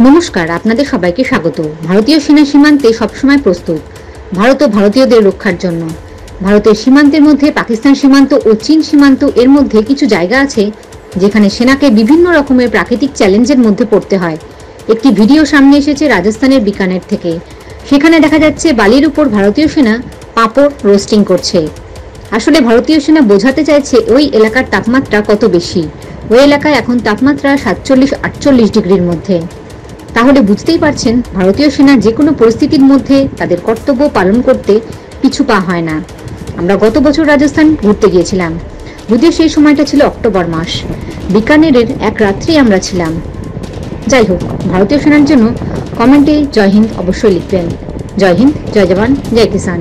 নমস্কার, আপনাদের সবাইকে স্বাগত। ভারতীয় সেনা সীমান্তে সবসময় প্রস্তুত, ভারত ও ভারতীয়দের রক্ষার জন্য। ভারতের সীমান্তের মধ্যে পাকিস্তান সীমান্ত ও চীন সীমান্ত এর মধ্যে কিছু জায়গা আছে যেখানে সেনাকে বিভিন্ন রকমের প্রাকৃতিক চ্যালেঞ্জের মধ্যে পড়তে হয়। একটি ভিডিও সামনে এসেছে রাজস্থানের বিকানের থেকে। সেখানে দেখা যাচ্ছে বালির উপর ভারতীয় সেনা পাঁপড় রোস্টিং করছে। আসলে ভারতীয় সেনা বোঝাতে চাইছে ওই এলাকার তাপমাত্রা কত বেশি। ওই এলাকায় এখন তাপমাত্রা 47-48 ডিগ্রির মধ্যে। তাহলে বুঝতেই পারছেন ভারতীয় সেনা যে কোনো পরিস্থিতির মধ্যে তাদের কর্তব্য পালন করতে পিছু পা হয় না। আমরা গত বছর রাজস্থান ঘুরতে গিয়েছিলাম, যদিও সেই সময়টা ছিল অক্টোবর মাস। বিকানেরের এক রাত্রেই আমরা ছিলাম। যাই হোক, ভারতীয় সেনার জন্য কমেন্টে জয় হিন্দ অবশ্যই লিখবেন। জয় হিন্দ, জয় জওয়ান, জয় কিষান।